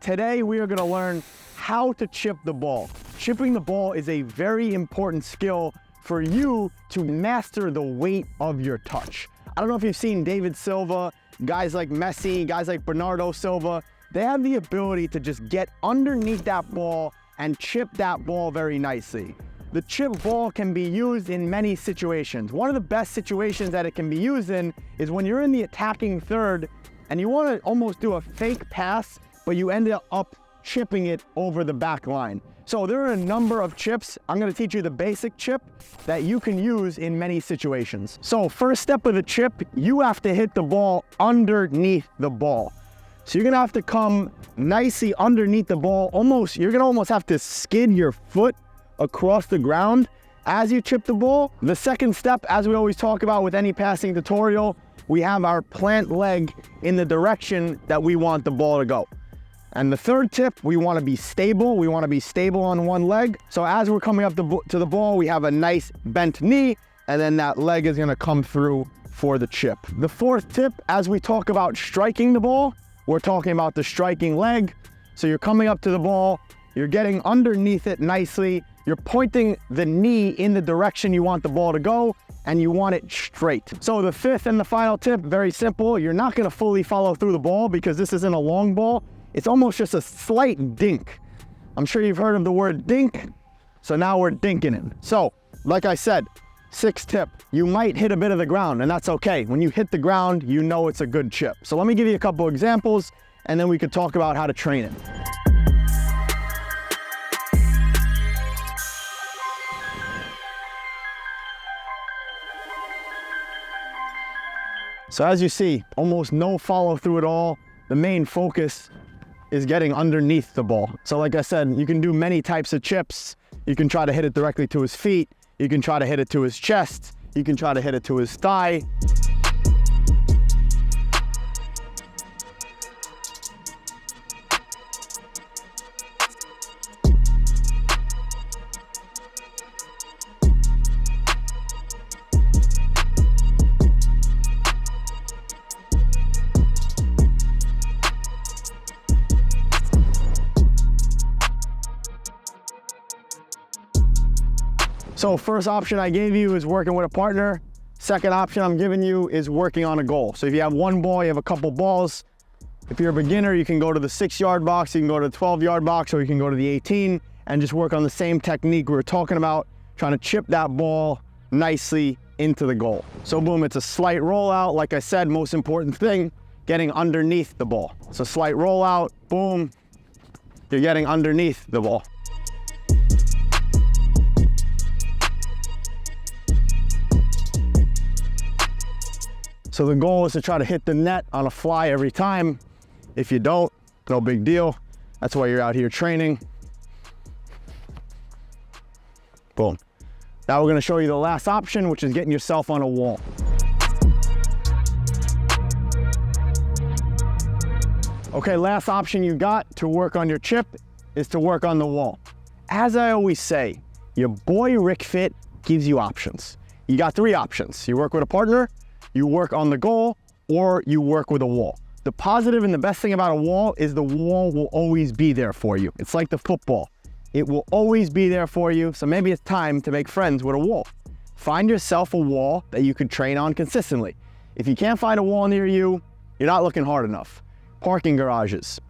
Today we are going to learn how to chip the ball. Chipping the ball is a very important skill for you to master the weight of your touch. I don't know if you've seen David Silva, guys like Messi, guys like Bernardo Silva. They have the ability to just get underneath that ball and chip that ball very nicely. The chip ball can be used in many situations. One of the best situations that it can be used in is when you're in the attacking third and you want to almost do a fake pass, but you end up chipping it over the back line. So there are a number of chips. I'm going to teach you the basic chip that you can use in many situations. So first step of the chip, you have to hit the ball underneath the ball. So you're going to have to come nicely underneath the ball. You're going to almost have to skid your foot across the ground as you chip the ball. The second step, as we always talk about with any passing tutorial, we have our plant leg in the direction that we want the ball to go. And the third tip, we want to be stable. We want to be stable on one leg. So as we're coming up to the ball, we have a nice bent knee, and then that leg is going to come through for the chip. The fourth tip, as we talk about striking the ball, we're talking about the striking leg. So you're coming up to the ball, you're getting underneath it nicely, you're pointing the knee in the direction you want the ball to go, and you want it straight. So the fifth and the final tip, very simple. You're not going to fully follow through the ball because this isn't a long ball. It's almost just a slight dink. I'm sure you've heard of the word dink, so now we're dinking it. So, like I said, sixth tip, you might hit a bit of the ground, and that's okay. When you hit the ground, you know it's a good chip. So let me give you a couple examples, and then we could talk about how to train it. So as you see, almost no follow through at all. The main focus is getting underneath the ball. So like I said, you can do many types of chips. You can try to hit it directly to his feet. You can try to hit it to his chest. You can try to hit it to his thigh. So first option I gave you is working with a partner. Second option I'm giving you is working on a goal. So if you have one ball, you have a couple balls. If you're a beginner, you can go to the 6-yard box, you can go to the 12-yard box, or you can go to the 18 and just work on the same technique we were talking about, trying to chip that ball nicely into the goal. So boom, it's a slight rollout. Like I said, most important thing, getting underneath the ball. So slight rollout, boom, you're getting underneath the ball. So the goal is to try to hit the net on a fly every time. If you don't, no big deal. That's why you're out here training. Boom. Now we're gonna show you the last option, which is getting yourself on a wall. Okay, last option you got to work on your chip is to work on the wall. As I always say, your boy Rick Fit gives you options. You got 3 options. You work with a partner, you work on the goal, or you work with a wall. The positive and the best thing about a wall is the wall will always be there for you. It's like the football. It will always be there for you, so maybe it's time to make friends with a wall. Find yourself a wall that you can train on consistently. If you can't find a wall near you, you're not looking hard enough. Parking garages,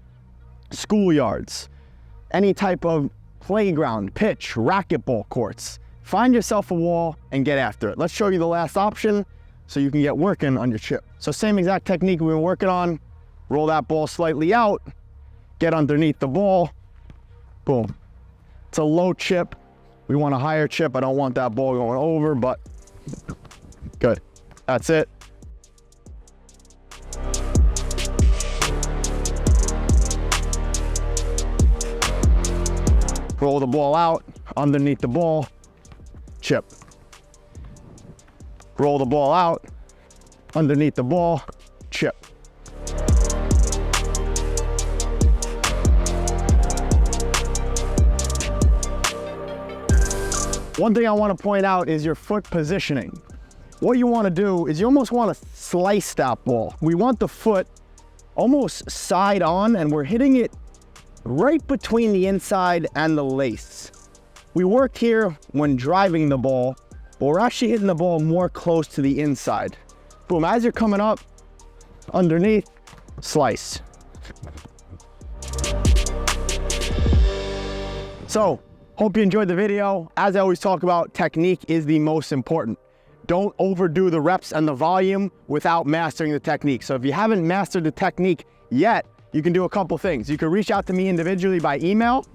schoolyards, any type of playground, pitch, racquetball courts. Find yourself a wall and get after it. Let's show you the last option, so you can get working on your chip. So same exact technique we've been working on. Roll that ball slightly out, get underneath the ball, boom. It's a low chip. We want a higher chip. I don't want that ball going over, but good. That's it. Roll the ball out, underneath the ball, chip. Roll the ball out, underneath the ball, chip. One thing I want to point out is your foot positioning. What you want to do is you almost want to slice that ball. We want the foot almost side on, and we're hitting it right between the inside and the lace. We work here when driving the ball, but we're actually hitting the ball more close to the inside. Boom, as you're coming up, underneath, slice. So, hope you enjoyed the video. As I always talk about, technique is the most important. Don't overdo the reps and the volume without mastering the technique. So if you haven't mastered the technique yet, you can do a couple things. You can reach out to me individually by email,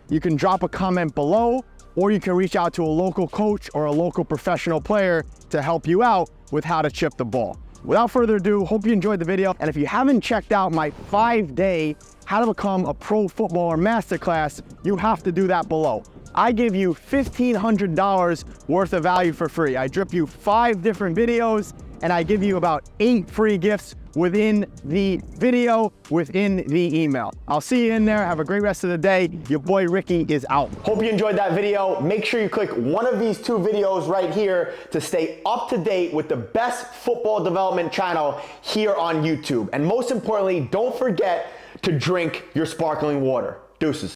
you can drop a comment below, or you can reach out to a local coach or a local professional player to help you out with how to chip the ball. Without further ado, hope you enjoyed the video. And if you haven't checked out my 5-day How to Become a Pro Footballer Masterclass, you have to do that below. I give you $1,500 worth of value for free. I drip you 5 different videos and I give you about 8 free gifts within the video, within the email. I'll see you in there. Have a great rest of the day. Your boy Ricky is out. Hope you enjoyed that video. Make sure you click one of these 2 videos right here to stay up to date with the best football development channel here on YouTube. And most importantly, don't forget to drink your sparkling water. Deuces.